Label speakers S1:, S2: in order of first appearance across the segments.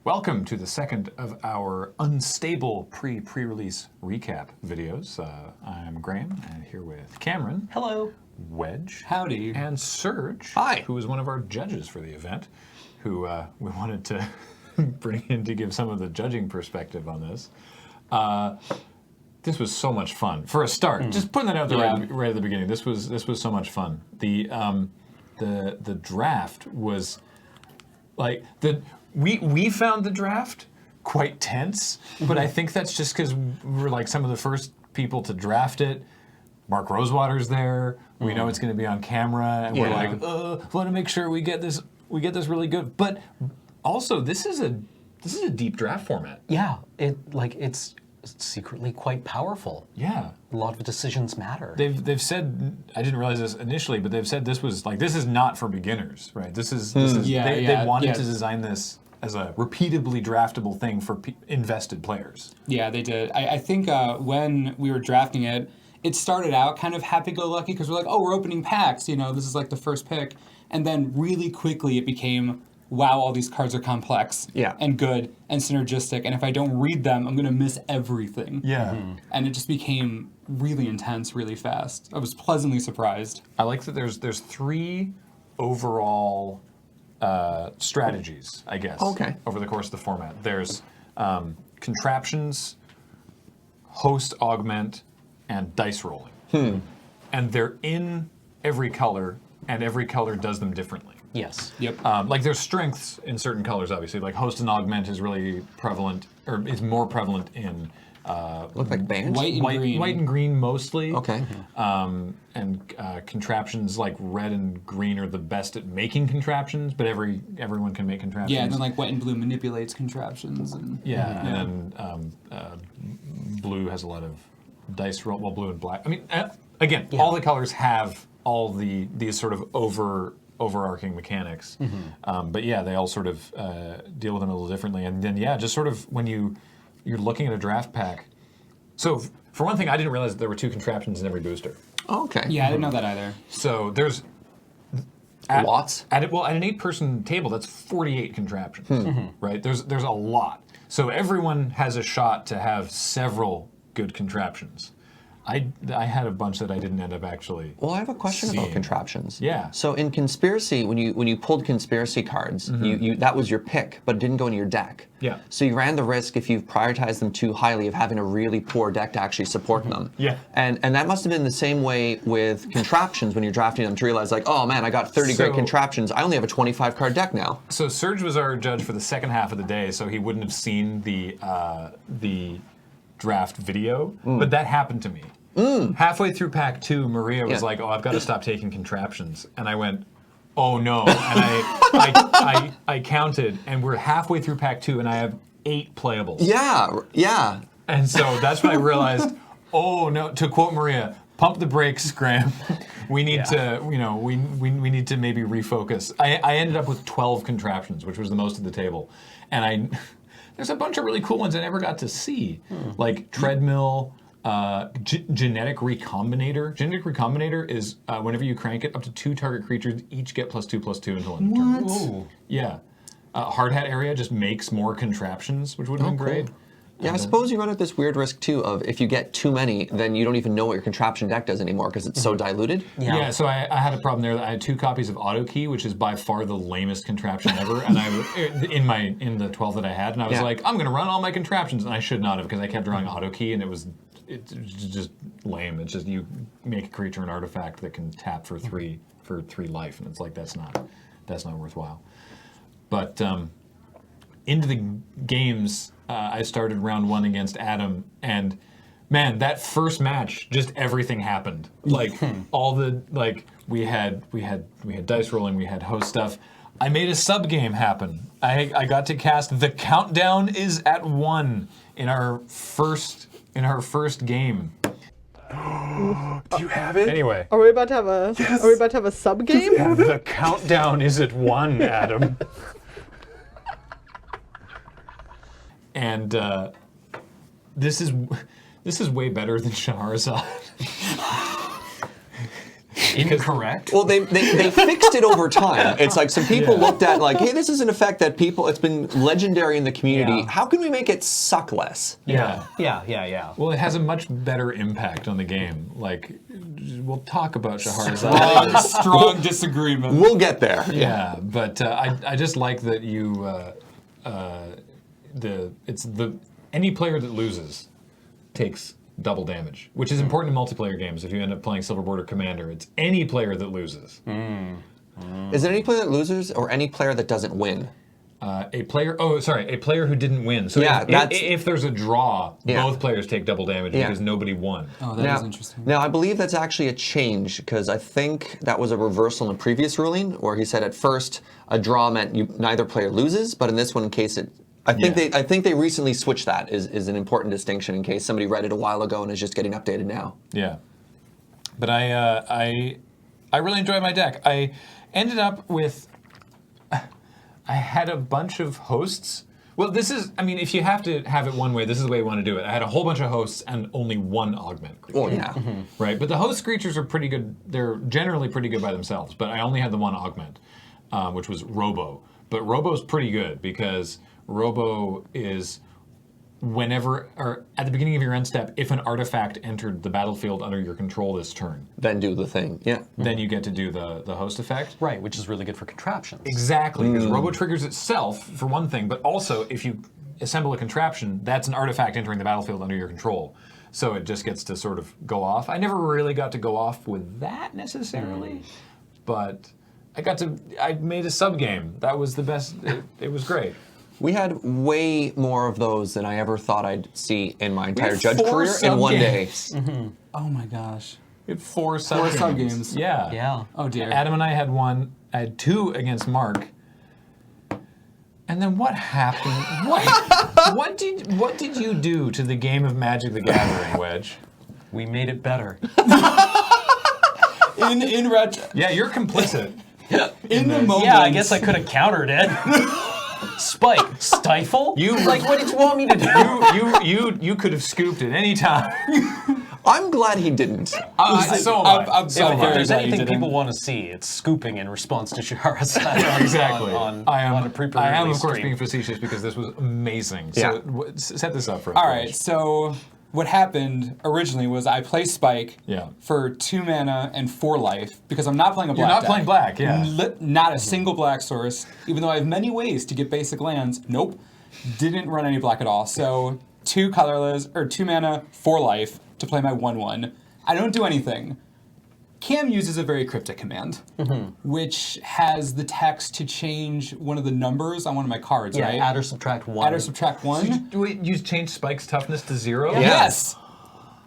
S1: Welcome to the second of our Unstable pre-release recap videos. I'm Graham, and here with Cameron.
S2: Hello.
S1: Wedge.
S2: Howdy.
S1: And Serge.
S3: Hi.
S1: Who was one of our judges for the event, who we wanted to bring in to give some of the judging perspective on this. This was so much fun. For a start, just putting that out there right at the beginning, this was so much fun. The draft was like we found the draft quite tense, but I think that's just because we were like some of the first people to draft it. Mark Rosewater's there. We know it's going to be on camera, and we're like, we want to make sure we get this really good. But also, this is a deep draft format.
S2: Yeah, it's secretly quite powerful.
S1: Yeah,
S2: a lot of decisions matter.
S1: They've said, I didn't realize this initially, but they've said this is not for beginners, right? They wanted to design this as a repeatably draftable thing for invested players.
S4: Yeah, they did. I think when we were drafting it, it started out kind of happy-go-lucky because we're like, oh, we're opening packs, this is like the first pick. And then really quickly it became, wow, all these cards are complex and good and synergistic. And if I don't read them, I'm going to miss everything.
S1: Yeah.
S4: And it just became really intense really fast. I was pleasantly surprised.
S1: I like that there's three overall strategies, I guess, over the course of the format. There's contraptions, host augment, and dice rolling. And they're in every color, and every color does them differently.
S2: Yes.
S4: Yep.
S1: Like there's strengths in certain colors, obviously. Like host and augment is really prevalent, or is more prevalent in
S3: look like bands?
S4: White and green
S1: mostly.
S3: Okay.
S1: And contraptions like red and green are the best at making contraptions, but everyone can make contraptions.
S4: Yeah, and then like white and blue manipulates contraptions. And
S1: and then blue has a lot of dice roll, well, blue and black. I mean, again, all the colors have all these sort of overarching mechanics. But yeah, they all sort of deal with them a little differently. And then, just sort of when you're looking at a draft pack. So for one thing, I didn't realize that there were 2 contraptions in every booster.
S3: Oh, okay.
S4: Yeah, I didn't know that either.
S1: So there's
S3: lots.
S1: At an 8-person table, that's 48 contraptions, right? There's a lot. So everyone has a shot to have several good contraptions. I had a bunch that I didn't end up actually.
S3: Well, I have a question
S1: seeing.
S3: about contraptions.
S1: Yeah.
S3: So in conspiracy, when you pulled conspiracy cards, you that was your pick, but it didn't go in your deck.
S1: Yeah.
S3: So you ran the risk, if you prioritized them too highly, of having a really poor deck to actually support them.
S1: Yeah.
S3: And that must have been the same way with contraptions when you're drafting them to realize like, oh man, I got 30 great contraptions. I only have a 25 card deck now.
S1: So Serge was our judge for the second half of the day, so he wouldn't have seen the draft video, but that happened to me. Halfway through pack 2, Maria was like, "Oh, I've got to stop taking contraptions," and I went, "Oh no!" And I counted, and we're halfway through pack 2, and I have 8 playables.
S3: Yeah.
S1: And so that's when I realized, oh no! To quote Maria, "Pump the brakes, Graham. We need to, we need to maybe refocus." I ended up with 12 contraptions, which was the most of the table, and there's a bunch of really cool ones I never got to see, like treadmill. Genetic Recombinator. Genetic Recombinator is whenever you crank it, up to 2 target creatures each get +2/+2 until end of turn.
S4: Ooh.
S1: Yeah. Hard hat area just makes more contraptions, which would have been great.
S3: Yeah, I suppose you run at this weird risk too of if you get too many, then you don't even know what your contraption deck does anymore because it's so diluted.
S1: Yeah, so I had a problem there. I had 2 copies of Auto Key, which is by far the lamest contraption ever, and in the 12 that I had, and I was like, I'm going to run all my contraptions, and I should not have because I kept drawing Auto Key, and it's just lame. It's just you make a creature an artifact that can tap for 3 life, and it's like that's not worthwhile. But into the games, I started round 1 against Adam, and man, that first match, just everything happened. Like all the we had dice rolling, we had host stuff. I made a sub game happen. I got to cast The Countdown is at 1 in our first game.
S5: Do you have it?
S1: Anyway.
S5: Are we about to have a Are we about to have a sub game?
S1: The countdown is at 1, Adam. And this is way better than Shahrazad.
S2: Incorrect.
S3: Well, they fixed it over time. It's like some people looked at like, hey, this is an effect that it's been legendary in the community.
S2: Yeah.
S3: How can we make it suck less?
S2: Yeah.
S1: Well, it has a much better impact on the game. Like, we'll talk about Shahrazad.
S4: Strong disagreement.
S3: We'll get there.
S1: Yeah, but I just like that you any player that loses takes double damage, which is important in multiplayer games. If you end up playing Silverboard or Commander, it's any player that loses.
S3: Is it any player that loses or any player that doesn't win?
S1: A player who didn't win. So
S3: Yeah,
S1: if there's a draw,
S3: Yeah.
S1: both players take double damage
S3: Yeah.
S1: because nobody won.
S4: Oh, that is interesting.
S3: Now, I believe that's actually a change because I think that was a reversal in the previous ruling where he said at first a draw meant neither player loses, but in this one, in case it. I think they recently switched that. Is an important distinction in case somebody read it a while ago and is just getting updated now.
S1: Yeah, but I really enjoyed my deck. I ended up with. I had a bunch of hosts. Well, this is, I mean, if you have to have it one way, this is the way you want to do it. I had a whole bunch of hosts and only one augment creature.
S3: Well, yeah.
S1: Right, but the host creatures are pretty good. They're generally pretty good by themselves, but I only had the one augment, which was Robo. But Robo's pretty good because Robo is whenever, or at the beginning of your end step, if an artifact entered the battlefield under your control this turn,
S3: Then do the thing. Yeah.
S1: then you get to do the host effect.
S2: Right, which is really good for contraptions.
S1: Exactly, because Robo triggers itself for one thing, but also if you assemble a contraption, that's an artifact entering the battlefield under your control. So it just gets to sort of go off. I never really got to go off with that necessarily, but I made a sub game. That was the best. It was great.
S3: We had way more of those than I ever thought I'd see in my entire
S1: had
S3: judge
S1: 4
S3: career in one day.
S1: sub-games.
S4: Oh my gosh.
S1: We had 4 sub
S4: Four
S1: games.
S4: sub-games.
S1: Yeah.
S2: Yeah.
S4: Oh dear.
S1: Adam and I had one. I had 2 against Mark. And then what happened? What did you do to the game of Magic the Gathering, Wedge?
S2: We made it better.
S4: In retro,
S1: Yeah, you're complicit.
S4: in the moment.
S2: Yeah, I guess I could have countered it. Spike, stifle? Like, what did you want me to do?
S1: You could have scooped at any time.
S3: I'm glad he didn't.
S1: So am I.
S4: I'm so
S2: If
S4: very
S2: there's
S4: glad you
S2: anything
S4: didn't.
S2: people want to see, it's scooping in response to Shahrazad.
S1: Exactly.
S2: On
S1: I am,
S2: a pre-preliminary
S1: I am of course
S2: stream.
S1: being facetious because this was amazing.
S3: Yeah.
S1: So set this up for us.
S4: All right, so what happened originally was I play Spike
S1: Yeah.
S4: for 2 mana and 4 life because I'm not playing a black
S1: You're not
S4: deck.
S1: playing black, yeah.
S4: Not a single black source, even though I have many ways to get basic lands. Nope, didn't run any black at all. So 2 colorless, or 2 mana, 4 life to play my 1/1. I don't do anything. Cam uses a very cryptic command, which has the text to change one of the numbers on one of my cards,
S2: Yeah,
S4: right?
S2: add or subtract 1.
S4: Add or subtract 1.
S1: Wait, you changed Spike's toughness to 0?
S3: Yeah.
S4: Yes.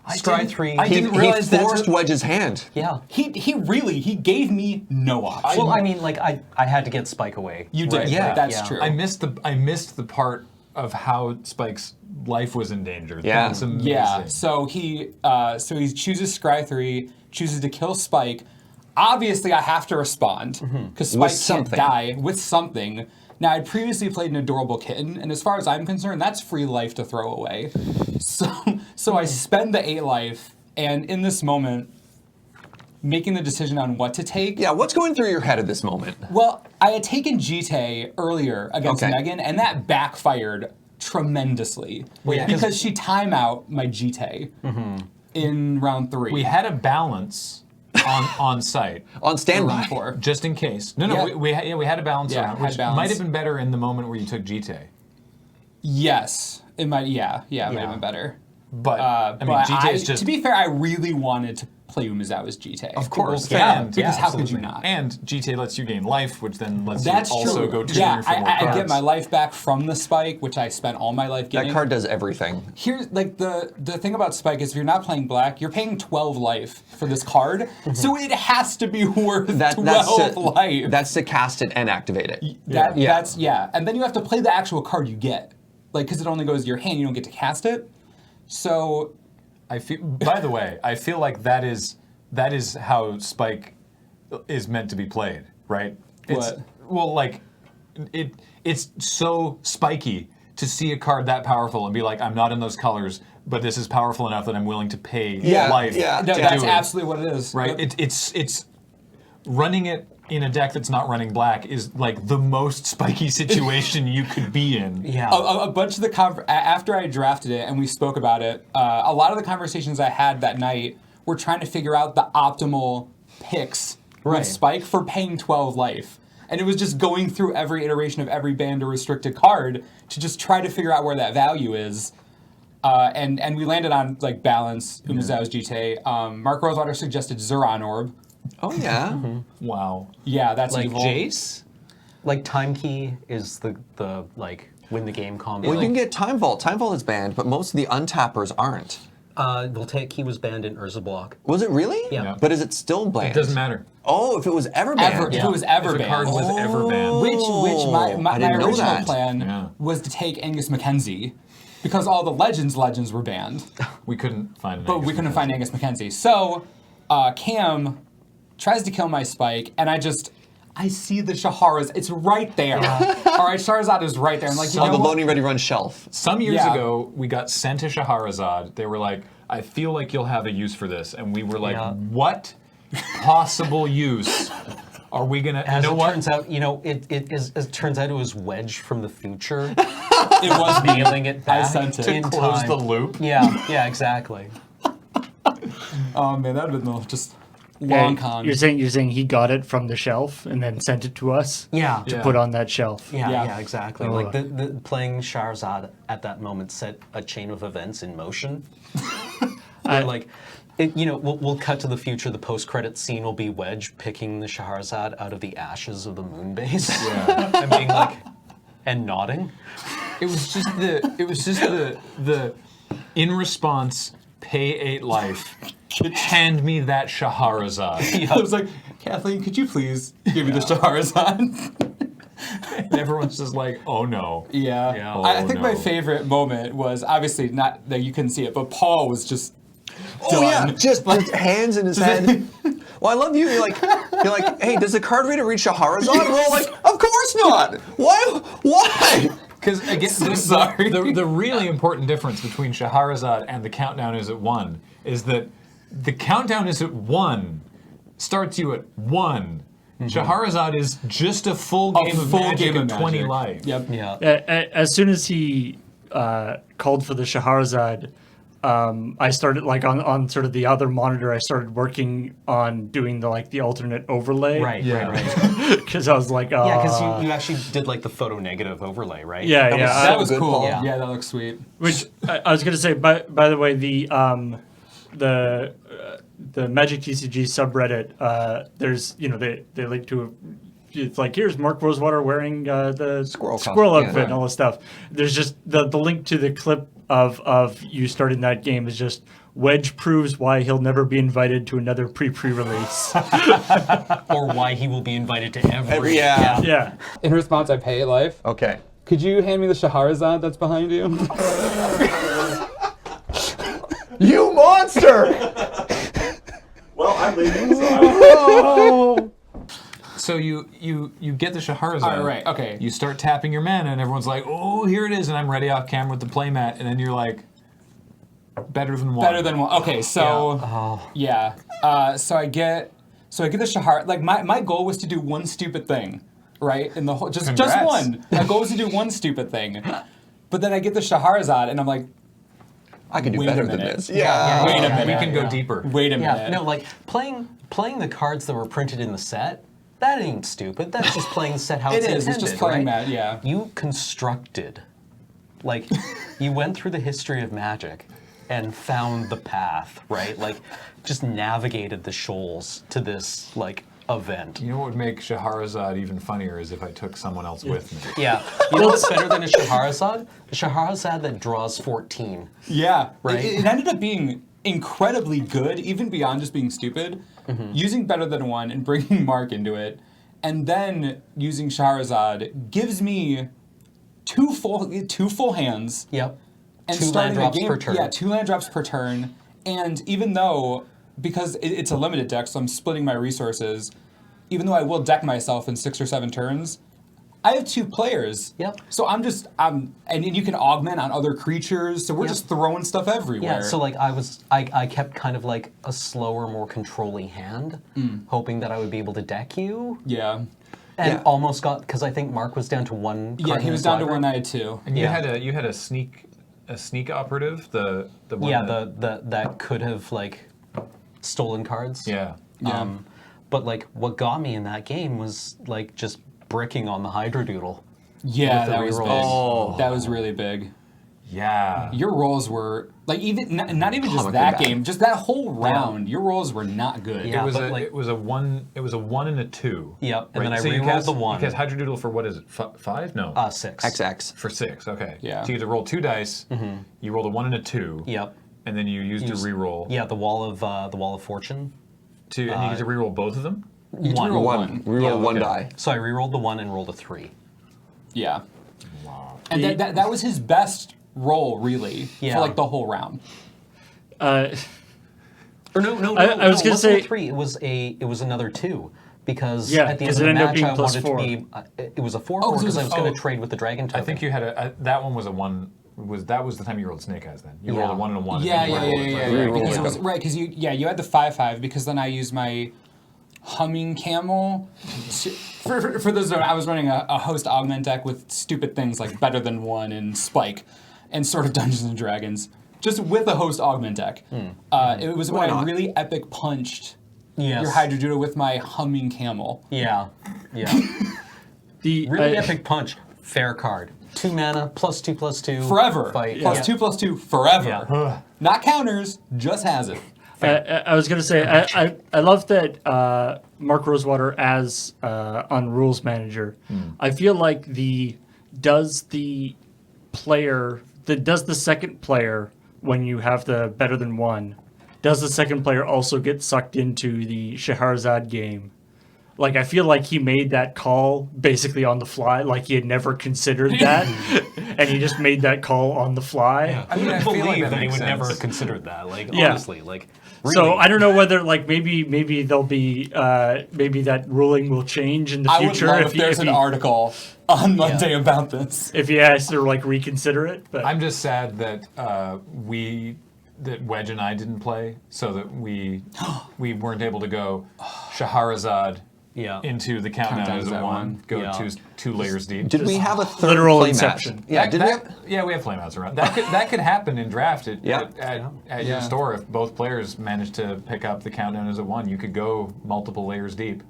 S2: Scry 3.
S1: I didn't realize
S3: he
S1: that's
S3: forced Wedge's hand.
S2: Yeah.
S4: He gave me no option.
S2: Well, I mean, like, I had to get Spike away.
S4: You did,
S2: Right,
S3: yeah.
S4: right, that's
S2: yeah.
S4: true.
S1: I missed the part of how Spike's life was endangered.
S3: Yeah.
S1: That's amazing.
S4: Yeah, so he chooses Scry 3, chooses to kill Spike. Obviously, I have to respond because Spike
S3: With
S4: can't
S3: something.
S4: die with something. Now, I'd previously played an Adorable Kitten, and as far as I'm concerned, that's free life to throw away. So I spend the 8 life, and in this moment, making the decision on what to take.
S3: Yeah, what's going through your head at this moment?
S4: Well, I had taken Jite earlier against
S3: Okay.
S4: Megan, and that backfired tremendously because she timeout my Jite in round 3.
S1: We had a balance on site.
S3: On standby.
S4: round 4.
S1: Just in case. No,
S4: Yeah.
S1: we had a balance
S4: Yeah,
S1: on,
S4: had
S1: which
S4: balance.
S1: might have been better in the moment where you took Jite.
S4: Yes, it might. Yeah, it might have been better.
S1: But I mean,
S4: But
S1: Jite is just
S4: to be fair, I really wanted to play Umezawa's Jite.
S1: of course,
S2: Yeah,
S1: and
S4: because
S2: yeah,
S4: how could you
S2: absolutely.
S4: not?
S1: and Jite lets you gain life, which then lets
S4: That's
S1: you also
S4: true.
S1: go to
S4: yeah,
S1: for more
S4: I
S1: cards.
S4: get my life back from the Spike, which I spent all my life getting.
S3: That card does everything.
S4: Here's like the thing about Spike is if you're not playing black, you're paying 12 life for this card, so it has to be worth 12 life.
S3: That's to cast it and activate it.
S4: That's and then you have to play the actual card you get, like because it only goes to your hand, you don't get to cast it. So
S1: I feel. By the way, I feel like that is how Spike is meant to be played, right?
S4: What?
S1: Well, like it's so spiky to see a card that powerful and be like, I'm not in those colors, but this is powerful enough that I'm willing to pay life.
S3: yeah.
S1: to
S4: no, that's
S1: do it.
S4: absolutely what it is.
S1: Right.
S4: Yep.
S1: It's running it in a deck that's not running black is like the most spiky situation you could be in.
S2: Yeah.
S4: A bunch of the after I drafted it and we spoke about it, a lot of the conversations I had that night were trying to figure out the optimal picks with Spike for paying 12 life. And it was just going through every iteration of every banned or restricted card to just try to figure out where that value is. And we landed on like Balance, Umazow's GT. Mark Rosewater suggested Zuron Orb.
S3: Oh yeah.
S1: Wow.
S4: Yeah, that's
S2: Like
S4: evil.
S2: Jace? Like Time Key is the like win the game combo.
S3: Well, you can get Time Vault. Time Vault is banned, but most of the untappers aren't.
S2: Voltaic Key was banned in Urza Block.
S3: Was it really?
S2: Yeah.
S3: But is it still banned?
S1: It doesn't matter.
S3: Oh, if it was ever banned.
S4: If it was ever
S1: If a card
S4: banned.
S1: was ever banned.
S4: Which my
S3: I didn't know
S4: original
S3: that.
S4: plan
S1: Yeah.
S4: was to take Angus Mackenzie because all the legends were banned,
S1: We couldn't find.
S4: but we couldn't find Angus Mackenzie. So Cam tries to kill my Spike, and I see the Shaharaz. It's right there. All right, Shahrazad is right there. I'm like, you
S3: On
S4: know
S3: the
S4: what?
S3: Loading Ready Run shelf.
S1: Some years
S4: Yeah.
S1: ago, we got sent to Shahrazad. They were like, I feel like you'll have a use for this. And we were like, what possible use are we going to...
S2: As
S1: You know
S2: it
S1: what?
S2: turns out, it turns out it was Wedge from the future
S4: It was me.
S2: mailing it back
S4: I sent it.
S2: in
S1: To close
S2: time.
S1: the loop.
S2: Yeah, exactly.
S4: Oh man, that would have been just long con.
S6: You're saying he got it from the shelf and then sent it to us
S2: Yeah.
S6: to
S1: Yeah.
S6: put on that shelf.
S2: Yeah,
S4: Yeah.
S2: yeah, exactly.
S6: Oh.
S2: Like the playing Shahrazad at that moment set a chain of events in motion. Like, we'll cut to the future. The post-credit scene will be Wedge picking the Shahrazad out of the ashes of the moon base, and being like, and nodding.
S1: It was just the in response, pay 8 life, hand me that Shahrazad.
S4: I was like, Kathleen, could you please give me the Shahrazad?
S1: And everyone's just like, oh no.
S4: Yeah.
S2: Yeah.
S4: I think my
S1: no.
S4: favorite moment was obviously not that you couldn't see it, but Paul was just
S3: Oh yeah,
S4: done.
S3: just with hands in his head. Well, I love you. You're like, hey, does the card reader read Shahrazad? We're all like, of course not. Why?
S1: Because again,
S4: sorry.
S1: the really important difference between Shahrazad and the countdown is at 1 is that the countdown is at 1, starts you at 1. Shahrazad is just a full game of magic at 20 life.
S4: Yep.
S2: Yeah.
S6: As soon as he called for the Shahrazad, I started like on sort of the other monitor. I started working on doing the alternate overlay.
S2: Right.
S1: Yeah.
S2: Right.
S6: Because I was like,
S2: Yeah, because you actually did like the photo negative overlay, right?
S6: yeah,
S3: was
S6: yeah.
S3: so
S4: That was
S3: good,
S4: cool.
S3: Paul.
S4: Yeah, that looks sweet.
S6: Which I was gonna say. By the way, the Magic TCG subreddit. There's they link to. It's like, here's Mark Rosewater wearing the
S3: Squirrel
S6: squirrel
S3: costume,
S6: outfit
S3: yeah.
S6: and all this stuff. There's just the link to the clip of you starting that game is just Wedge proves why he'll never be invited to another pre-release.
S2: Or why he will be invited to every.
S3: Yeah.
S6: Yeah.
S4: In response, I pay it life.
S3: Okay.
S4: Could you hand me the Shahrazad that's behind you?
S3: You monster!
S5: Well, I'm leaving, so
S1: So you get the Shahrazad.
S4: All right, okay.
S1: You start tapping your mana, and everyone's like, "Oh, here it is!" And I'm ready off camera with the playmat, and then you're like, "Better than 1."
S4: Better than 1. Okay, so yeah. So I get the Shahar. Like my goal was to do one stupid thing, right? In the whole just
S1: Congrats.
S4: one. My goal was to do one stupid thing, but then I get the Shahrazad, and I'm like,
S3: I can do
S4: Wait a
S3: better than
S4: minute.
S3: this.
S2: Yeah.
S4: wait a
S2: Yeah.
S4: minute.
S1: We can go deeper.
S4: Wait a minute.
S2: Yeah, no, like playing the cards that were printed in the set, that ain't stupid. That's just playing the set how
S4: It
S2: it's
S4: is.
S2: intended,
S4: It's just playing
S2: right?
S4: that. Yeah.
S2: You constructed, like, you went through the history of Magic and found the path, right? Like, just navigated the shoals to this, like, event.
S1: You know what would make Shahrazad even funnier is if I took someone else with me.
S2: Yeah. You know what's better than a Shahrazad? A Shahrazad that draws 14.
S4: Yeah.
S2: Right.
S4: It ended up being incredibly good, even beyond just being stupid. Using Better Than 1 and bringing Mark into it, and then using Shahrazad gives me two full hands.
S2: Yep.
S4: And
S2: 2
S4: starting
S2: land
S4: the
S2: drops per turn.
S4: Yeah, 2 land drops per turn. And even though, because it's a limited deck, so I'm splitting my resources, even though I will deck myself in 6 or 7 turns, I have 2 players.
S2: Yep.
S4: So I'm just and you can augment on other creatures. So we're just throwing stuff everywhere.
S2: Yeah, so like I kept kind of like a slower, more controlling hand, hoping that I would be able to deck you.
S4: Yeah.
S2: And
S3: Yeah.
S2: almost got, because I think Mark was down to 1 card
S4: Yeah,
S2: in
S4: he was
S2: his
S4: down to
S2: library.
S4: 1, I had 2.
S1: And
S2: Yeah.
S1: you had a sneak operative, the one
S2: Yeah,
S1: that,
S2: that could have like stolen cards.
S1: yeah.
S4: Yeah.
S2: But like what got me in that game was like just bricking on the Hydrodoodle.
S4: Yeah,
S2: With the
S4: that was big.
S2: rerolls.
S4: That was really big.
S1: Yeah.
S4: Your rolls were like even not even just
S3: Comically
S4: that
S3: bad.
S4: game, just that whole round. Your rolls were not good.
S2: Yeah.
S1: It was
S2: but
S1: a
S2: like-
S1: it was a 1 and a 2.
S2: Yep, and then I
S1: so you
S2: rerolled
S1: cast,
S2: the 1.
S1: You cast Hydrodoodle for what is it? 5? No.
S2: 6.
S3: XX.
S1: For 6. Okay.
S4: Yeah.
S1: So you get to roll 2 dice. You rolled a 1 and a 2.
S2: Yep.
S1: And then you used to reroll.
S2: Yeah, the wall of fortune.
S1: And you get to reroll both of them.
S4: You
S2: One.
S4: reroll
S3: One. Reroll one
S1: okay.
S3: die.
S2: So I rerolled the 1 and rolled a 3.
S4: Yeah. And that was his best roll, really,
S2: Yeah.
S4: for like the whole round.
S2: Or no,
S6: I was gonna
S2: it wasn't
S6: say-
S2: a 3. It was another 2 because
S6: Yeah,
S2: at the end
S6: 'cause
S2: of
S6: it
S2: the
S6: ended up
S2: match
S6: being
S2: I
S6: plus
S2: wanted
S6: 4.
S2: to be. It was a 4
S4: 'cause it
S2: because
S4: was
S2: I
S4: a-
S2: was going to trade with the dragon token.
S1: I think you had that one was a 1. That was the time you rolled Snake Eyes then. You
S2: Yeah.
S1: rolled a 1 and a 1.
S4: Yeah,
S1: and
S4: yeah,
S1: then you
S4: yeah,
S1: rerolled
S4: yeah,
S1: it.
S4: yeah.
S3: Reroll
S4: Because
S3: it.
S4: it was right. Because you had the 5/5. Because then I used my humming camel. For those, I was running a host augment deck with stupid things like Better Than One and Spike, and sort of Dungeons and Dragons, just with a host augment deck. It was when I
S3: not?
S4: really epic punched
S2: Yes.
S4: your Hydrodoodle with my humming camel.
S2: Yeah.
S6: The
S2: Really epic punch. Fair card. 2 mana, +2/+2.
S4: Forever.
S2: Fight.
S4: Plus
S2: Yeah.
S4: 2/2 forever.
S2: Yeah.
S4: Not counters, just has it.
S6: I was gonna say I love that Mark Rosewater as on Rules Manager. I feel like does the second player when you have the Better Than One, does the second player also get sucked into the Scheherazade game? Like, I feel like he made that call basically on the fly, like he had never considered that, and he just made that call on the fly.
S1: I mean, I feel like
S2: believe
S1: that
S2: that he
S1: makes
S2: would never
S1: sense.
S2: have considered that. Like,
S6: Yeah.
S2: honestly, like. Really.
S6: So I don't know whether like maybe there'll be maybe that ruling will change in the
S4: I would
S6: future
S4: love if there's
S6: if
S4: an
S6: he,
S4: article on Monday about this.
S6: if he has to like reconsider it. But
S1: I'm just sad that that Wedge and I didn't play, so that we weren't able to go Scheherazade
S2: Yeah.
S1: into the countdown
S4: Countdown
S1: as
S4: is
S1: a
S4: at
S1: 1,
S4: one.
S1: go
S2: Yeah.
S1: two layers deep.
S3: Did we have a third
S6: literal
S3: play
S6: inception.
S3: match? Yeah, did we have?
S1: Yeah, we have flameouts around. That could happen in draft at
S3: Yeah.
S1: your
S4: Yeah.
S1: store if both players managed to pick up the countdown as a 1. You could go multiple layers deep.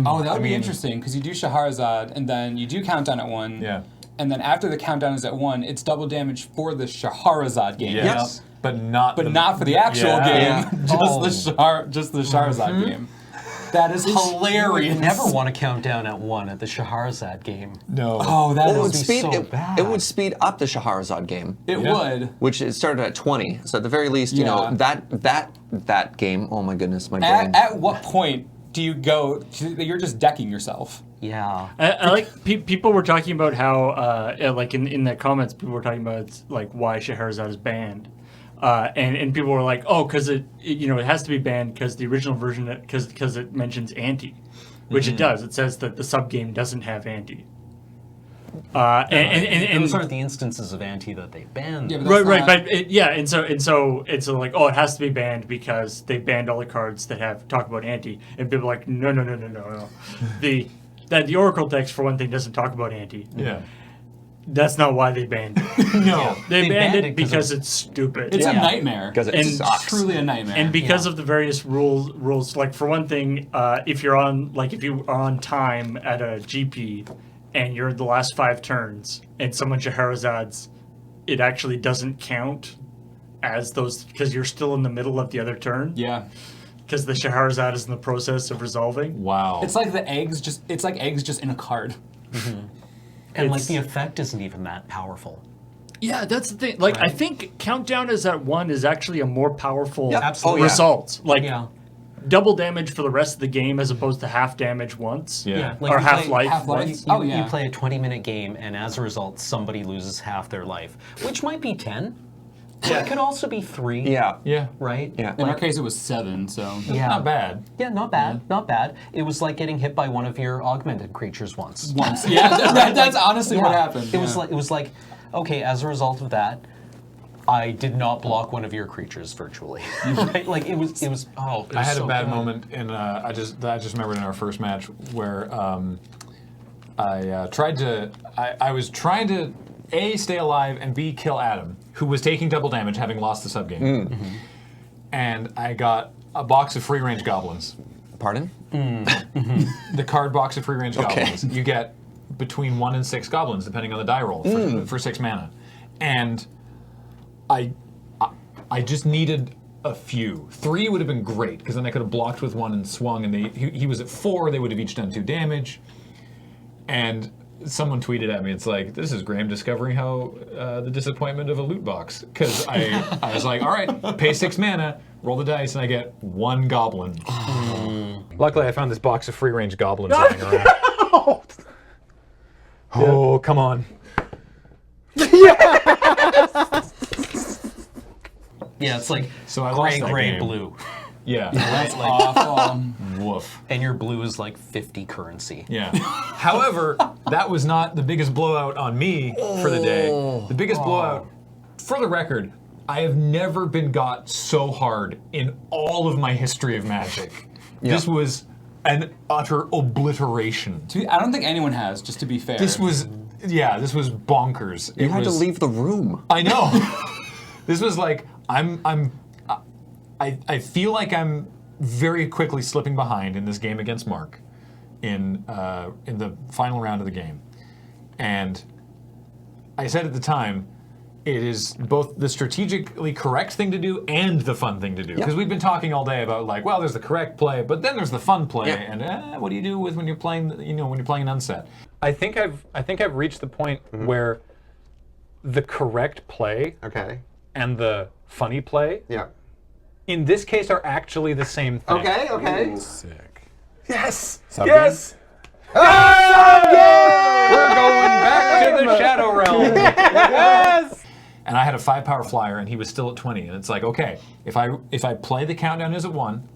S4: Oh, that would be
S1: mean-
S4: interesting because you do Scheherazade and then you do countdown at 1.
S1: Yeah.
S4: And then after the countdown is at 1, it's double damage for the Scheherazade game.
S1: Yes. But not
S4: But not for the actual
S1: Yeah.
S4: game.
S3: Yeah.
S4: Just the Scheherazade game. That is hilarious.
S2: You never want to count down at 1 at the Scheherazade game.
S1: No.
S4: Oh, that
S3: It would
S4: would
S2: be
S3: speed.
S2: so
S3: it,
S2: bad.
S3: it would speed up the Scheherazade game,
S4: It
S1: Yeah.
S4: would.
S3: which it started at 20. So at the very least, you know
S4: Yeah.
S3: that game. Oh my goodness, my brain.
S4: At what point do you go? You're just decking yourself.
S2: Yeah.
S6: I like people were talking about how like in the comments people were talking about like why Scheherazade is banned. And people were like, oh, because it has to be banned because the original version because it mentions anti, which it does. It says that the sub game doesn't have anti. And
S2: those aren't the instances of anti that they banned.
S4: Yeah, but
S6: right,
S4: that's not-
S6: and so it's like, oh, it has to be banned because they banned all the cards that have talk about anti, and people are like, no. The Oracle text for one thing doesn't talk about anti.
S1: Yeah.
S6: That's not why they banned it.
S1: No.
S6: They banned it because it's stupid.
S4: It's
S2: Yeah.
S4: a nightmare.
S3: Because it
S6: And
S3: sucks.
S4: Truly a nightmare.
S6: And because of the various rules, like for one thing, if you are on time at a GP and you're in the last 5 turns and someone Scheherazades, it actually doesn't count as those because you're still in the middle of the other turn.
S4: yeah.
S6: Because the Scheherazade is in the process of resolving.
S1: Wow.
S4: It's like eggs just in a card.
S2: And like
S6: It's-
S2: the effect isn't even that powerful.
S6: Yeah, that's the thing. Like I think countdown is at 1 is actually a more powerful
S3: Yep.
S2: Absolutely.
S3: Oh, yeah.
S6: result. Like
S2: Yeah.
S6: double damage for the rest of the game as opposed to half damage once.
S1: Yeah.
S2: Like
S6: Or
S2: you play-
S6: Half-Life.
S4: Half-Life.
S6: once.
S4: Oh, yeah.
S2: You play a 20-minute game, and as a result, somebody loses half their life, which might be 10. It could also be 3.
S3: Yeah.
S1: Yeah.
S2: Right?
S3: Yeah.
S4: In our case, it was 7, so.
S2: Yeah.
S1: Not bad.
S2: Yeah, not bad. Not bad. It was like getting hit by one of your augmented creatures once.
S4: Once. Yeah, that's honestly what happened.
S2: It was like, okay, as a result of that, I did not block one of your creatures virtually. Right? Like it was. Oh, it was
S1: I had
S2: so
S1: a bad
S2: good.
S1: moment in. I just remembered in our first match where I tried to. I was trying to A, stay alive, and B, kill Adam, who was taking double damage, having lost the subgame. And I got a box of free range goblins.
S3: Pardon?
S1: The card box of free range goblins. You get between 1 and 6 goblins, depending on the die roll, for 6 mana. And I just needed a few. 3 would have been great, because then I could have blocked with 1 and swung, and he was at 4, they would have each done 2 damage. And someone tweeted at me, it's like, this is Graham discovering how the disappointment of a loot box. Because I was like, all right, pay 6 mana, roll the dice, and I get 1 goblin. Luckily, I found this box of free range goblins lying around. Oh, come on.
S2: Yeah, it's like
S1: So I lost that
S2: gray,
S1: game.
S2: blue.
S1: Yeah.
S4: That's awful.
S1: Woof.
S2: And your blue is like 50 currency.
S1: Yeah. However, that was not the biggest blowout on me for the day. The biggest blowout, for the record, I have never been got so hard in all of my history of Magic.
S3: Yeah.
S1: This was an utter obliteration.
S4: I don't think anyone has, just to be fair.
S1: This was bonkers.
S3: You had to leave the room.
S1: I know. This was like, I feel like I'm very quickly slipping behind in this game against Mark in the final round of the game. And I said at the time, it is both the strategically correct thing to do and the fun thing to do. Because we've been talking all day about like, well, there's the correct play, but then there's the fun play, and what do you do with when you're playing, when you're playing an unset? I think I've reached the point where the correct play and the funny play, in this case, are actually the same thing.
S3: Okay.
S1: Sick. Yes. Yes.
S3: Yes!
S1: We're going back to the Shadow Realm. Yes. And I had a 5-power flyer, and he was still at 20. And it's like, okay, if I play the countdown is at 1,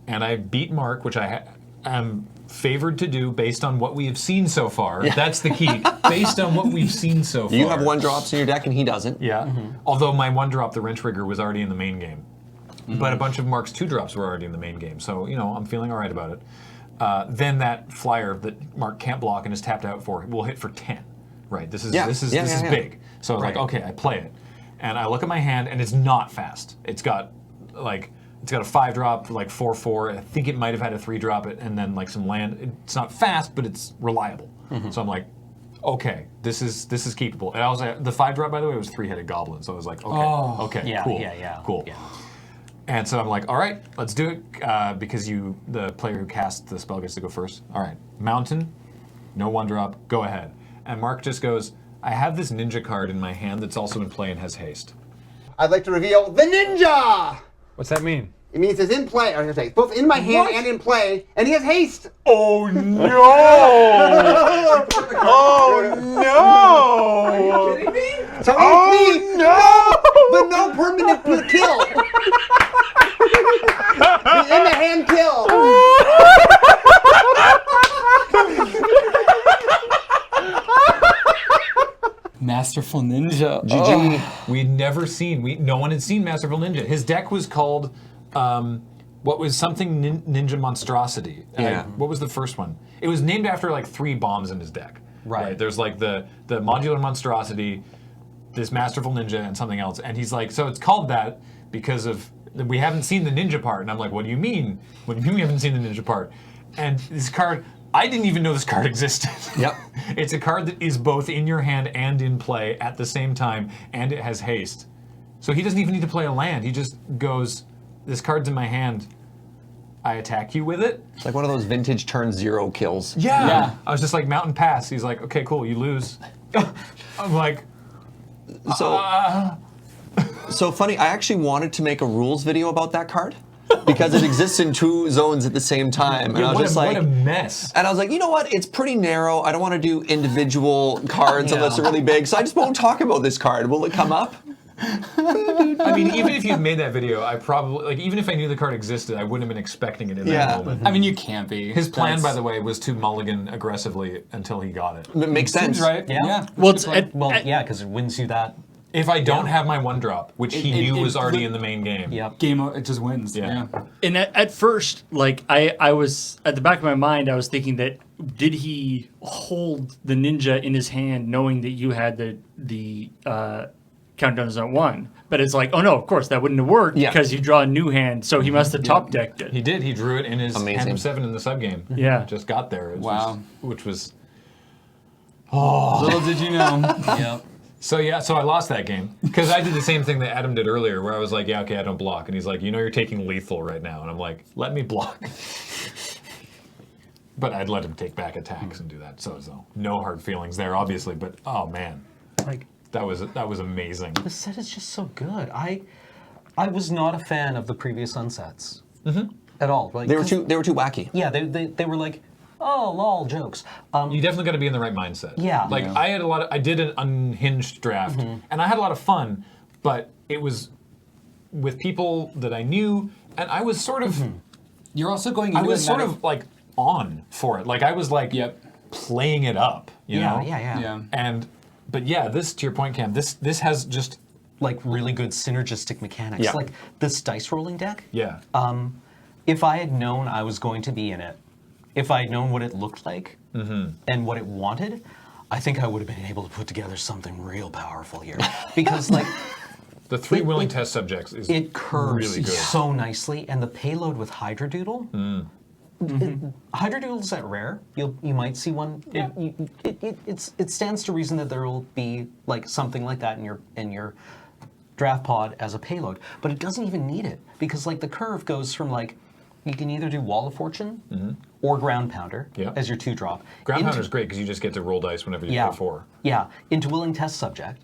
S1: and I beat Mark, which I am favored to do based on what we have seen so far. That's the key. Based on what we've seen so far.
S3: You have 1-drops in your deck, and he doesn't.
S1: Yeah. Although my 1-drop, the Wrench Rigger, was already in the main game. But a bunch of Mark's 2-drops were already in the main game. So, I'm feeling all right about it. Then that flyer that Mark can't block and is tapped out for will hit for 10. Right. This is big. So I was like, okay, I play it. And I look at my hand, and it's not fast. It's got a 5-drop, like 4/4. I think it might have had a 3-drop, and then like some land. It's not fast, but it's reliable. So I'm like, okay, this is keepable. And I was like, the 5-drop, by the way, was 3-headed goblin. So I was like, okay,
S2: Yeah,
S1: cool,
S2: yeah.
S1: cool.
S2: Yeah.
S1: And so I'm like, all right, let's do it, because the player who cast the spell gets to go first. All right, Mountain, no 1-drop, go ahead. And Mark just goes, I have this ninja card in my hand that's also in play and has haste.
S7: I'd like to reveal the ninja!
S1: What's that mean?
S7: It means it's in play, or I should say, it's both in my hand and in play, and he has haste!
S1: Oh no! Oh no!
S7: Are you kidding me? So the no permanent kill! The in the hand kill!
S4: Masterful Ninja.
S3: GG.
S1: We'd never seen, no one had seen Masterful Ninja. His deck was called, what was something Ninja Monstrosity.
S3: Yeah.
S1: What was the first one? It was named after like 3 bombs in his deck.
S2: Right.
S1: There's like the Modular Monstrosity, this Masterful Ninja, and something else. And he's like, so it's called that because we haven't seen the ninja part. And I'm like, what do you mean? What do you mean we haven't seen the ninja part? And this card, I didn't even know this card existed.
S3: Yep.
S1: It's a card that is both in your hand and in play at the same time, and it has haste. So he doesn't even need to play a land. He just goes, this card's in my hand, I attack you with it.
S3: It's like one of those vintage turn 0 kills.
S1: Yeah. I was just like, Mountain Pass. He's like, okay, cool, you lose. I'm like,
S3: So funny, I actually wanted to make a rules video about that card because it exists in 2 zones at the same time. And I was just like,
S1: what a mess.
S3: and I was like, you know what? It's pretty narrow. I don't want to do individual cards unless they're really big. So I just won't talk about this card. Will it come up?
S1: I mean, even if you'd made that video, I probably, like, even if I knew the card existed, I wouldn't have been expecting it in that moment.
S4: I mean, you can't be.
S1: His plan, by the way, was to mulligan aggressively until he got it.
S3: It makes sense.
S4: Seems right.
S2: Yeah.
S6: Well,
S4: That's a good point.
S2: Yeah, because it wins you that.
S1: If I don't have my one drop, which he knew was already
S4: the-
S1: in the main game.
S2: Yep.
S4: It just wins.
S1: Yeah.
S6: And at first, like I was at the back of my mind, I was thinking that did he hold the ninja in his hand, knowing that you had the countdown is at 1? But it's like, oh no, of course that wouldn't have worked because you draw a new hand, so he must have top decked it.
S1: He did. He drew it in his
S3: Amazing.
S1: hand of 7 in the subgame.
S6: Yeah.
S1: Just got there. Which was.
S4: Little did you know.
S2: Yep.
S1: So I lost that game because I did the same thing that Adam did earlier, where I was like, yeah, okay, I don't block, and he's like, you know, you're taking lethal right now, and I'm like, let me block. But I'd let him take back attacks and do that. So no hard feelings there, obviously. But oh man,
S2: Like
S1: that was amazing.
S2: the set is just so good. I was not a fan of the previous unsets at all. Like
S3: They were too wacky.
S2: Yeah, they were like, oh, lol, jokes.
S1: You definitely got to be in the right mindset.
S2: Yeah.
S1: Like I did an unhinged draft, and I had a lot of fun, but it was with people that I knew, and I was sort of.
S4: You're also going
S1: I
S4: into
S1: was
S4: it
S1: sort
S4: not-
S1: of like on for it. Like I was like playing it up, you know?
S2: Yeah.
S1: But yeah, this, to your point, Cam, this has just
S2: Like really good synergistic mechanics.
S3: Yeah.
S2: Like this dice rolling deck.
S1: yeah.
S2: If I had known I was going to be in it, if I had known what it looked like and what it wanted, I think I would have been able to put together something real powerful here. Because like
S1: The 3 willing test subjects is
S2: it curves
S1: really good.
S2: so nicely, and the payload with Hydradoodle. Hydradoodle's at rare. You might see one.
S1: Yeah.
S2: It stands to reason that there will be like something like that in your draft pod as a payload, but it doesn't even need it because like the curve goes from like you can either do Wall of Fortune or Ground Pounder as your 2-drop.
S1: Ground Pounder's great because you just get to roll dice whenever you play 4.
S2: Yeah, into Willing Test Subject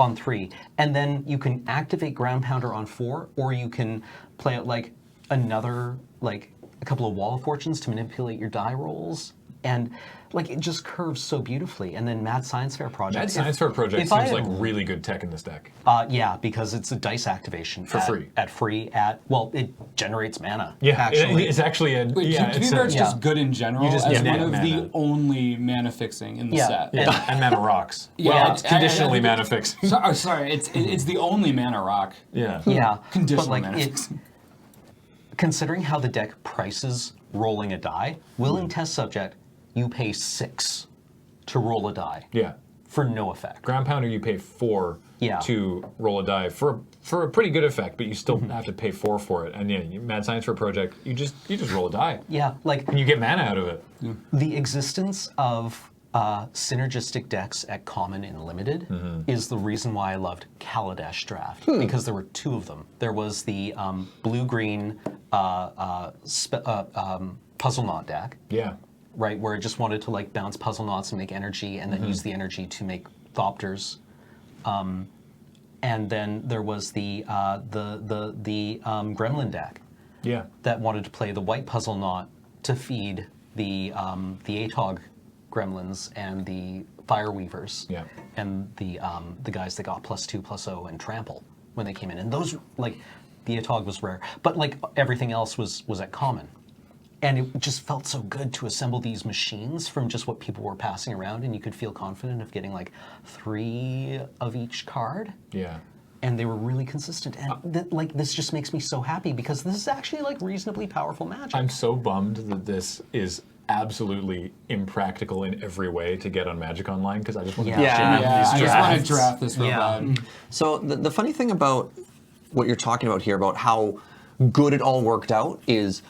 S2: on 3. And then you can activate Ground Pounder on 4, or you can play it like another, like a couple of Wall of Fortunes to manipulate your die rolls. And like it just curves so beautifully. And then Mad Science Fair Project.
S1: Mad Science Fair Project
S2: if I
S1: seems
S2: had-
S1: like really good tech in this deck.
S2: Yeah, because it's a dice activation.
S1: For free.
S2: Well, it generates mana.
S1: Yeah,
S2: actually.
S1: it's actually a.
S4: Wait,
S1: yeah,
S4: to be
S1: it's
S4: fair,
S1: a,
S4: it's
S2: yeah.
S4: just good in general.
S1: You just
S4: as
S1: need
S4: one of
S1: mana.
S4: the only mana fixing in the
S2: Yeah.
S4: set.
S1: yeah, and mana rocks.
S4: Yeah,
S1: Well, it's
S4: I-
S1: conditionally
S4: I-
S1: mana fixing.
S4: Sorry, it's the only mana rock.
S1: Yeah.
S2: Yeah,
S4: Conditional
S2: but like
S4: mana
S2: it,
S4: fixing.
S2: considering how the deck prices rolling a die, Willing Test Subject, you pay 6 to roll a die
S1: Yeah.
S2: for no effect.
S1: Ground Pounder, you pay 4
S2: Yeah.
S1: to roll a die for a pretty good effect, but you still have to pay 4 for it. And yeah, Mad Science for a Project, you just roll a die,
S2: Yeah, like
S1: and you get mana out of it.
S2: the existence of synergistic decks at Common and Limited is the reason why I loved Kaladesh Draft, because there were 2 of them. There was the blue-green Puzzle Knot deck,
S1: Yeah.
S2: right, where it just wanted to like bounce puzzle knots and make energy, and then use the energy to make Thopters. And then there was the Gremlin deck
S1: Yeah.
S2: that wanted to play the white puzzle knot to feed the Atog Gremlins and the Fire Weavers,
S1: Yeah.
S2: and the guys that got +2/+0 and Trample when they came in. And those like the Atog was rare, but like everything else was at Common. And it just felt so good to assemble these machines from just what people were passing around, and you could feel confident of getting like 3 of each card.
S1: Yeah.
S2: And they were really consistent. And like this just makes me so happy because this is actually like reasonably powerful magic.
S1: I'm so bummed that this is absolutely impractical in every way to get on Magic Online because I just want to
S2: Yeah.
S1: jam
S4: Yeah,
S1: these
S4: I just want to
S1: drafts.
S4: draft this real
S2: Yeah.
S4: bad.
S3: So the funny thing about what you're talking about here, about how good it all worked out, is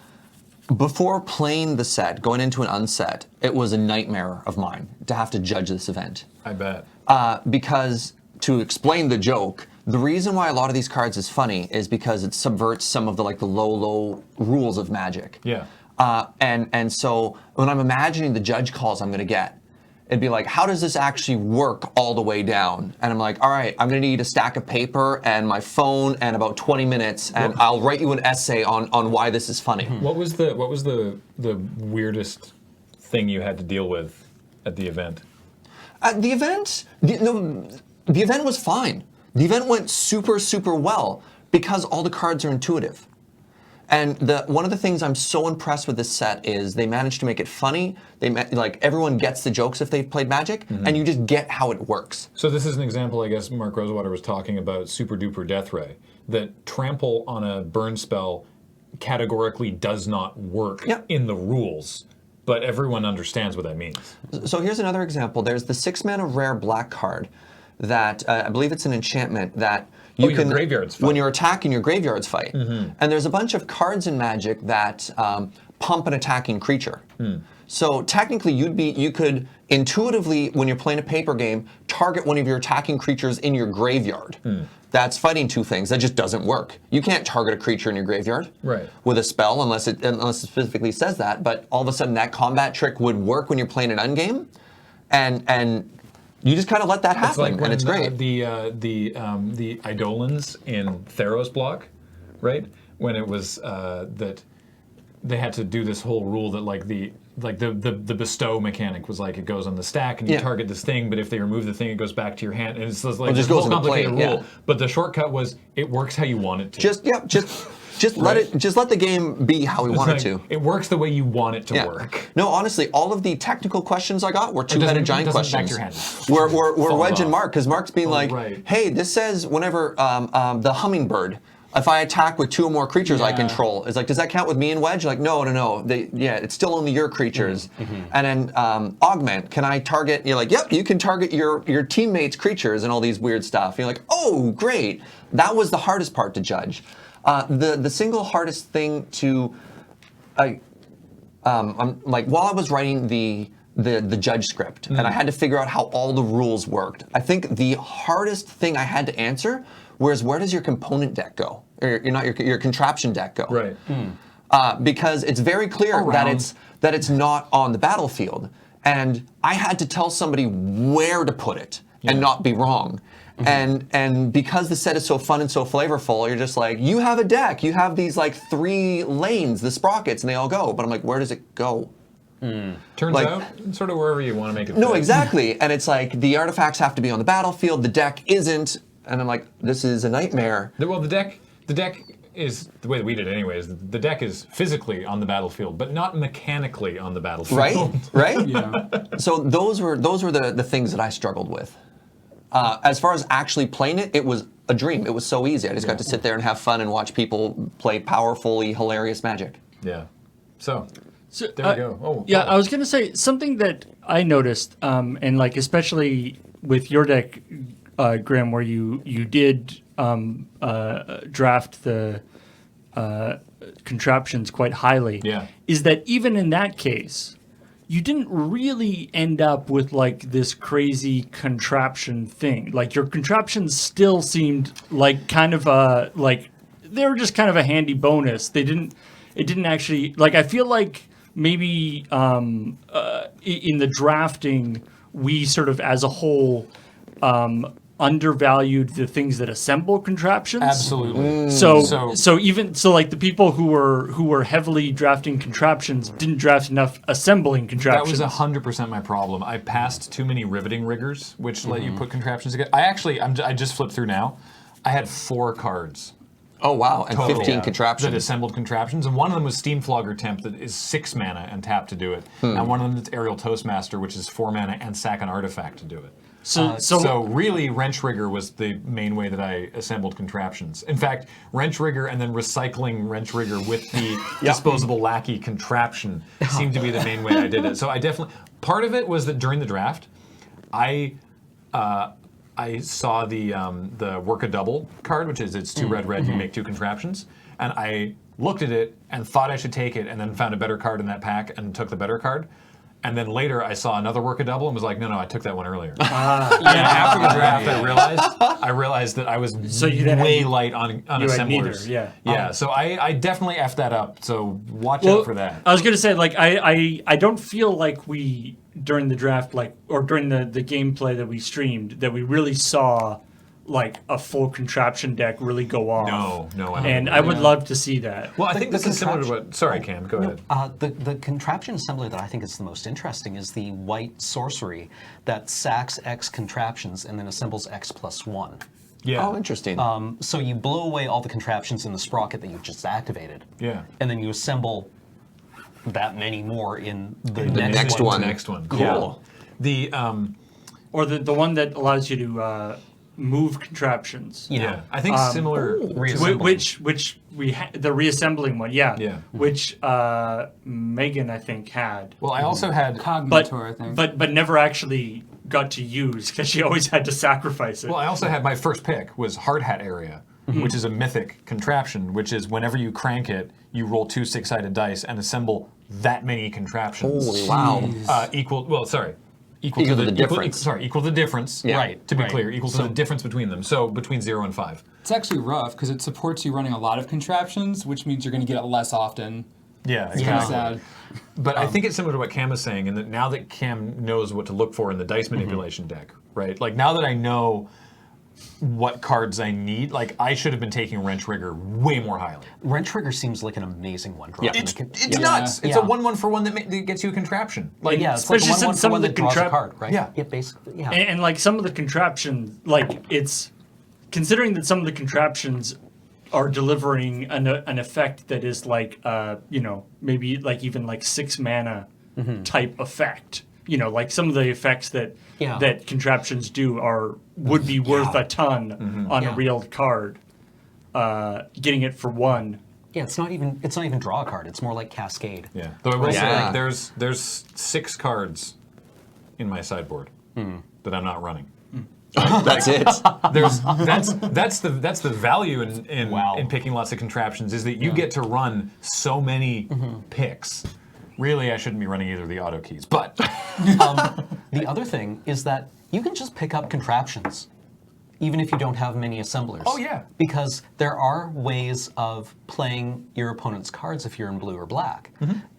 S3: before playing the set, going into an unset, it was a nightmare of mine to have to judge this event.
S1: I bet.
S3: Because, to explain the joke, the reason why a lot of these cards is funny is because it subverts some of the low rules of Magic.
S1: Yeah.
S3: And so when I'm imagining the judge calls I'm going to get, it'd be like, how does this actually work all the way down? And I'm like, all right, I'm going to need a stack of paper and my phone and about 20 minutes, and I'll write you an essay on why this is funny.
S1: What was the weirdest thing you had to deal with at the event?
S3: The event was fine. The event went super, super well because all the cards are intuitive. And one of the things I'm so impressed with this set is they managed to make it funny. Like everyone gets the jokes if they've played Magic, and you just get how it works.
S1: So this is an example, I guess, Mark Rosewater was talking about Super Duper Death Ray. That trample on a burn spell categorically does not work in the rules, but everyone understands what that means.
S3: So here's another example. There's the 6-mana rare black card that I believe it's an enchantment that you can
S1: graveyards fight.
S3: when you're attacking your graveyards fight. And there's a bunch of cards in Magic that pump an attacking creature. So technically you could intuitively, when you're playing a paper game, target one of your attacking creatures in your graveyard. That's fighting 2 things. That just doesn't work. You can't target a creature in your graveyard with a spell unless it specifically says that. But all of a sudden that combat trick would work when you're playing an endgame, and you just kind of let that happen,
S1: It's like when
S3: and it's great.
S1: the Eidolons in Theros block, right? When it was that they had to do this whole rule that the bestow mechanic was like it goes on the stack and you target this thing, but if they remove the thing, it goes back to your hand, and it's just like
S3: It
S1: this
S3: just goes
S1: whole
S3: into play,
S1: complicated rule. But the shortcut was it works how you want it to.
S3: Just let the game be how we want it to.
S1: It works the way you want it to work.
S3: No, honestly, all of the technical questions I got were 2-headed giant questions.
S1: Back your hand.
S3: Were Wedge and
S1: off.
S3: Mark, because Mark's being hey, this says whenever the hummingbird, if I attack with 2 or more creatures I control, it's like, does that count with me and Wedge? Like, no. It's still only your creatures. And then augment, can I target? You're like, yep, you can target your teammates' creatures and all these weird stuff. You're like, oh, great. That was the hardest part to judge. The single hardest thing to, while I was writing the judge script and I had to figure out how all the rules worked, I think the hardest thing I had to answer was where does your component deck go? Or your contraption deck go?
S1: Right.
S3: Because it's very clear that it's not on the battlefield, and I had to tell somebody where to put it and not be wrong. And because the set is so fun and so flavorful, you're just like, you have a deck, you have these like 3 lanes, the sprockets, and they all go. But I'm like, where does it go?
S1: Turns out, sort of wherever you want to make it.
S3: No,
S1: fit.
S3: exactly. And it's like the artifacts have to be on the battlefield, the deck isn't, and I'm like, this is a nightmare.
S1: Well, the deck is the way that we did it anyways. The deck is physically on the battlefield, but not mechanically on the battlefield.
S3: Right?
S4: Yeah.
S3: So those were the things that I struggled with. As far as actually playing it, it was a dream. It was so easy. I just got to sit there and have fun and watch people play powerfully hilarious Magic.
S1: Yeah. So there we go. Oh,
S6: yeah, I was going to say something that I noticed, and like especially with your deck, Graham, where you did draft the contraptions quite highly.
S1: Yeah.
S6: Is that even in that case, you didn't really end up with like this crazy contraption thing. Like your contraptions still seemed like kind of like they were just kind of a handy bonus. It didn't actually, like, I feel like maybe in the drafting, we sort of as a whole undervalued the things that assemble contraptions.
S1: absolutely.
S6: So even like the people who were heavily drafting contraptions didn't draft enough assembling
S1: That
S6: contraptions.
S1: was 100% my problem. I passed too many riveting riggers, which let you put contraptions together. I just flipped through now. I had 4 cards.
S3: Oh, wow. And
S1: Total,
S3: 15
S1: that
S3: contraptions.
S1: assembled contraptions, and one of them was Steam Flogger Temp that is 6 mana and tap to do it, and one of them is Aerial Toastmaster, which is 4 mana and sack an artifact to do it. So really, Wrench Rigger was the main way that I assembled contraptions. In fact, Wrench Rigger and then recycling Wrench Rigger with the disposable lackey contraption seemed to be the main way I did it. So I definitely, part of it was that during the draft, I saw the Work a Double card, which is it's 2 red, you make 2 contraptions, and I looked at it and thought I should take it, and then found a better card in that pack and took the better card. And then later I saw another Work a Double and was like, no, I took that one earlier. And after the draft, I realized that I was way light on assemblers.
S6: Neither, yeah.
S1: So I definitely effed that up. So watch out for that.
S6: I was going to say, like, I don't feel like we, during the draft, like, or during the gameplay that we streamed, that we really saw like a full contraption deck really go off.
S1: No.
S6: I would love to see that.
S1: Well, I think this is similar to what... Sorry, Cam, go ahead.
S2: The contraption assembly that I think is the most interesting is the white sorcery that sacks X contraptions and then assembles X+1.
S1: Yeah.
S3: Oh, interesting.
S2: So you blow away all the contraptions in the sprocket that you've just activated.
S1: Yeah.
S2: And then you assemble that many more in the
S3: next one.
S1: The next one.
S3: Cool.
S1: The
S6: Or the one that allows you to move contraptions.
S1: yeah. I think similar.
S6: Which the reassembling one, yeah.
S1: Yeah.
S6: Which Megan I think had,
S1: Well, I also had.
S4: Cognitor, I think.
S6: but never actually got to use because she always had to sacrifice it.
S1: Well, I also had my first pick was Hard Hat Area, which is a mythic contraption, which is whenever you crank it, you roll 2 6-sided dice and assemble that many contraptions.
S3: Holy wow.
S1: Equal
S3: Equal to the difference.
S1: Equal to the difference.
S3: Yeah.
S2: Right.
S1: To be clear, equal to the difference between them. So between 0 and 5.
S4: It's actually rough because it supports you running a lot of contraptions, which means you're going to get it less often.
S1: Yeah,
S4: It's kind of sad.
S1: But I think it's similar to what Cam is saying, in that now that Cam knows what to look for in the dice manipulation deck, right? Like now that I know what cards I need, like I should have been taking Wrench Rigger way more highly.
S2: Wrench Rigger seems like an amazing one.
S3: Yeah.
S1: It's nuts. It's a 1/1 for one that gets you a contraption. Like
S2: Yeah, it's like
S6: Especially
S2: one
S6: since
S2: for
S6: some
S2: one
S6: of the
S2: that draws a
S6: contrap-
S2: card, right?
S1: Yeah.
S2: Yeah, basically, yeah.
S6: And like some of the contraptions, like it's considering that some of the contraptions are delivering an effect that is like maybe like even like 6 mana type effect. Like some of the effects that that contraptions do would be worth a ton on a real card. Getting it for 1.
S2: Yeah, it's not even draw a card. It's more like Cascade.
S1: Yeah. Though I will say,
S3: Yeah.
S1: like, there's 6 cards in my sideboard that I'm not running.
S3: That's it.
S1: That's the value in picking lots of contraptions, is that you get to run so many picks. Really, I shouldn't be running either of the auto keys, but
S2: The other thing is that you can just pick up contraptions, even if you don't have many assemblers.
S1: Oh, yeah.
S2: Because there are ways of playing your opponent's cards if you're in blue or black.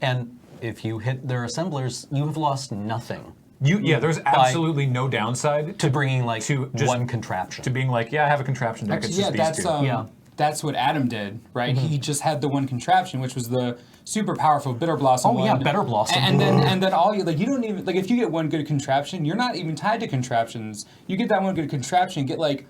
S2: And if you hit their assemblers, you have lost nothing
S1: there's absolutely no downside
S2: to bringing like
S1: to just-
S2: one contraption.
S1: to being like, yeah, I have a contraption deck. It's
S4: Actually,
S1: just these two.
S4: that's what Adam did, right? He just had the one contraption, which was the super powerful Bitter Blossom
S2: Oh,
S4: one.
S2: yeah, Bitter Blossom.
S4: And then all you you don't even if you get one good contraption, you're not even tied to contraptions. You get that one good contraption, get like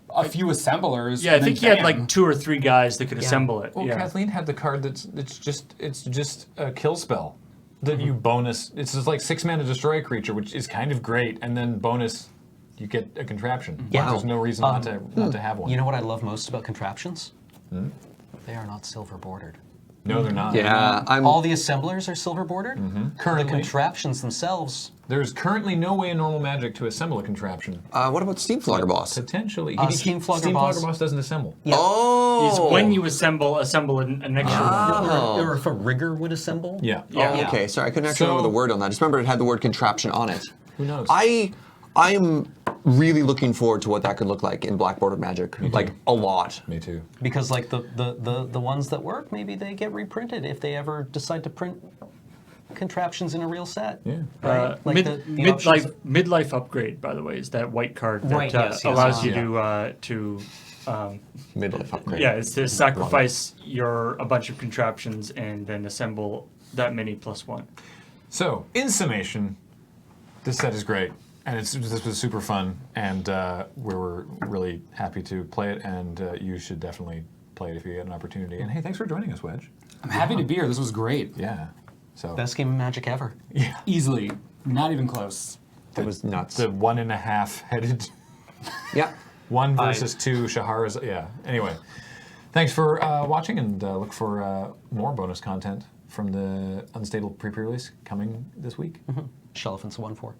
S4: a few assemblers.
S6: Yeah, I
S4: and
S6: think he
S4: then
S6: had like 2 or 3 guys that could assemble it.
S1: Well,
S6: yeah.
S1: Kathleen had the card it's just a kill spell that you bonus. It's just like 6 mana destroy a creature, which is kind of great, and then bonus you get a contraption.
S2: Yeah.
S1: There's no reason not to have one.
S2: You know what I love most about contraptions? They are not silver bordered.
S1: No, they're not.
S3: Yeah,
S2: All the assemblers are silver bordered.
S1: Currently.
S2: The contraptions themselves.
S1: There's currently no way in normal Magic to assemble a contraption.
S3: what about Steam Flogger Boss?
S1: Potentially.
S2: Steam Flogger Boss
S1: doesn't assemble.
S2: Yeah.
S3: Oh!
S6: Is when you assemble an extra one.
S2: Or if a rigger would assemble.
S1: Yeah.
S3: Oh, okay. Sorry, I couldn't actually remember the word on that. I just remember it had the word contraption on it.
S1: Who knows?
S3: I am really looking forward to what that could look like in Black Bordered Magic. Like, a lot.
S1: Me too.
S2: Because like the ones that work, maybe they get reprinted if they ever decide to print contraptions in a real set.
S1: Yeah.
S2: Right? Like the
S6: Midlife upgrade, by the way, is that white card that
S2: Right, yes,
S6: allows you
S1: yeah.
S6: to
S3: Midlife upgrade.
S6: yeah, it's to sacrifice a bunch of contraptions and then assemble that many +1.
S1: So, in summation, this set is great, and this was super fun, and we were really happy to play it, and you should definitely play it if you get an opportunity. And hey, thanks for joining us, Wedge.
S4: I'm happy to be here. This was great.
S1: Yeah. So
S2: best game of Magic ever.
S1: yeah,
S4: Easily. Not even close.
S3: That was nuts.
S1: the 1.5 headed
S3: Yeah.
S1: 1 versus 2 Shahara's. Yeah. Anyway, thanks for watching, and look for more bonus content from the Unstable pre-release coming this week.
S2: Shell Offense 1-4.